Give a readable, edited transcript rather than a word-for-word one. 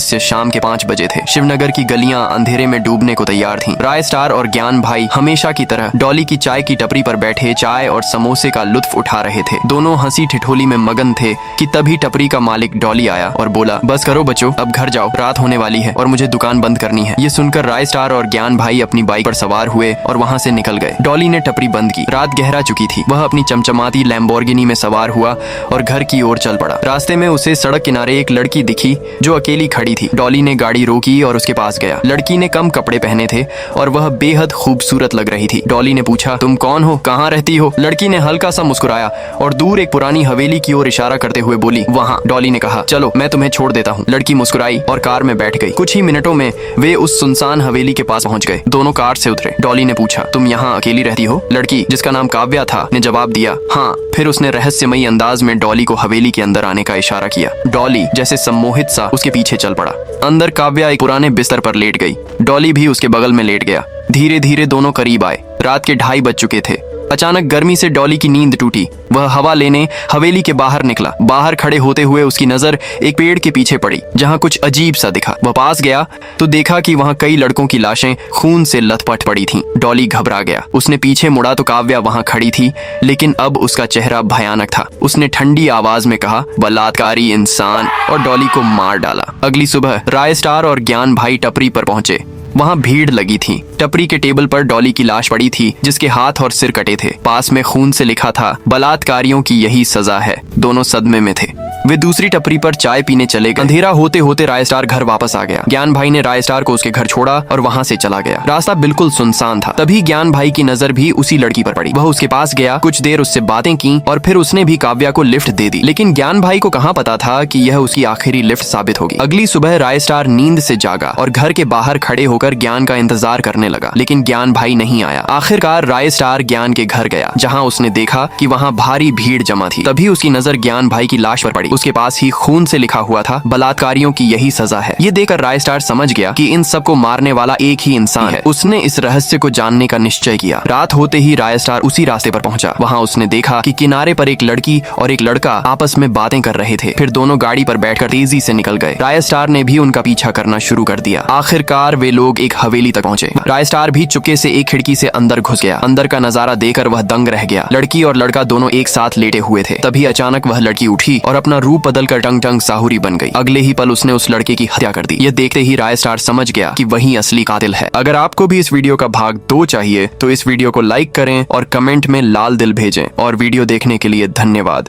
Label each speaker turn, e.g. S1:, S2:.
S1: रहस्य शाम के 5 बजे थे। शिवनगर की गलियां अंधेरे में डूबने को तैयार थीं। राय स्टार और ज्ञान भाई हमेशा की तरह डॉली की चाय की टपरी पर बैठे चाय और समोसे का लुत्फ उठा रहे थे। दोनों हंसी ठिठोली में मगन थे कि तभी टपरी का मालिक डॉली आया और बोला, बस करो बच्चों, अब घर जाओ, रात होने वाली है और मुझे दुकान बंद करनी है। ये सुनकर राय स्टार और ज्ञान भाई अपनी बाइक पर सवार हुए और वहाँ से निकल गए। डॉली ने टपरी बंद की। रात गहरा चुकी थी। वह अपनी चमचमाती लैम्बोर्गिनी में सवार हुआ और घर की ओर चल पड़ा। रास्ते में उसे सड़क किनारे एक लड़की दिखी जो अकेली खड़ी थी। डॉली ने गाड़ी रोकी और उसके पास गया। लड़की ने कम कपड़े पहने थे और वह बेहद खूबसूरत लग रही थी। डॉली ने पूछा, तुम कौन हो, कहाँ रहती हो? लड़की ने हल्का सा मुस्कुराया और दूर एक पुरानी हवेली की ओर इशारा करते हुए बोली, वहाँ। डॉली ने कहा, चलो मैं तुम्हें छोड़ देता हूँ। लड़की मुस्कुराई और कार में बैठ गई। कुछ ही मिनटों में वे उस सुनसान हवेली के पास पहुंच गए। दोनों कार से उतरे। डॉली ने पूछा, तुम यहाँ अकेली रहती हो? लड़की, जिसका नाम काव्या था, ने जवाब दिया, हाँ। फिर उसने रहस्यमयी अंदाज में डॉली को हवेली के अंदर आने का इशारा किया। डॉली जैसे सम्मोहित सा उसके पीछे चल पड़ा। अंदर काव्या एक पुराने बिस्तर पर लेट गई। डॉली भी उसके बगल में लेट गया। धीरे धीरे दोनों करीब आए। रात के 2:30 बज चुके थे। अचानक गर्मी से डॉली की नींद टूटी। वह हवा लेने हवेली के बाहर निकला। बाहर खड़े होते हुए उसकी नजर एक पेड़ के पीछे पड़ी जहाँ कुछ अजीब सा दिखा। वह पास गया तो देखा कि वहाँ कई लड़कों की लाशें खून से लथपथ पड़ी थीं। डॉली घबरा गया। उसने पीछे मुड़ा तो काव्या वहाँ खड़ी थी, लेकिन अब उसका चेहरा भयानक था। उसने ठंडी आवाज में कहा, बलात्कारी इंसान, और डॉली को मार डाला। अगली सुबह राय स्टार और ज्ञान भाई टपरी पर पहुंचे। वहाँ भीड़ लगी थी। टपरी के टेबल पर डॉली की लाश पड़ी थी जिसके हाथ और सिर कटे थे। पास में खून से लिखा था, बलात्कारियों की यही सजा है। दोनों सदमे में थे। वे दूसरी टपरी पर चाय पीने चले गए। अंधेरा होते होते राय स्टार घर वापस आ गया। ज्ञान भाई ने राय स्टार को उसके घर छोड़ा और वहाँ से चला गया। रास्ता बिल्कुल सुनसान था। तभी ज्ञान भाई की नजर भी उसी लड़की पर पड़ी। वह उसके पास गया, कुछ देर उससे बातें की और फिर उसने भी काव्या को लिफ्ट दे दी। लेकिन ज्ञान भाई को कहाँ पता था कि यह उसकी आखिरी लिफ्ट साबित होगी। अगली सुबह राय स्टार नींद से जागा और घर के बाहर खड़े होकर ज्ञान का इंतजार करने लगा, लेकिन ज्ञान भाई नहीं आया। आखिरकार राय स्टार ज्ञान के घर गया, जहाँ उसने देखा कि वहाँ भारी भीड़ जमा थी। तभी उसकी नजर ज्ञान भाई की लाश पर पड़ी। उसके पास ही खून से लिखा हुआ था, बलात्कारियों की यही सजा है। ये देखकर राय स्टार समझ गया कि इन सबको मारने वाला एक ही इंसान है। उसने इस रहस्य को जानने का निश्चय किया। रात होते ही राय स्टार उसी रास्ते पर पहुंचा। वहाँ उसने देखा कि किनारे पर एक लड़की और एक लड़का आपस में बातें कर रहे थे। फिर दोनों गाड़ी पर बैठकर तेजी से निकल गए। राय स्टार ने भी उनका पीछा करना शुरू कर दिया। आखिरकार वे लोग एक हवेली तक पहुंचे। राय स्टार भी चुपके से एक खिड़की से अंदर घुस गया। अंदर का नजारा देखकर वह दंग रह गया। लड़की और लड़का दोनों एक साथ लेटे हुए थे। तभी अचानक वह लड़की उठी और अपना रूप बदलकर टंग टंग साहुरी बन गई। अगले ही पल उसने उस लड़के की हत्या कर दी। यह देखते ही राय स्टार समझ गया कि वही असली कातिल है। अगर आपको भी इस वीडियो का भाग 2 चाहिए तो इस वीडियो को लाइक करें और कमेंट में लाल दिल भेजें। और वीडियो देखने के लिए धन्यवाद।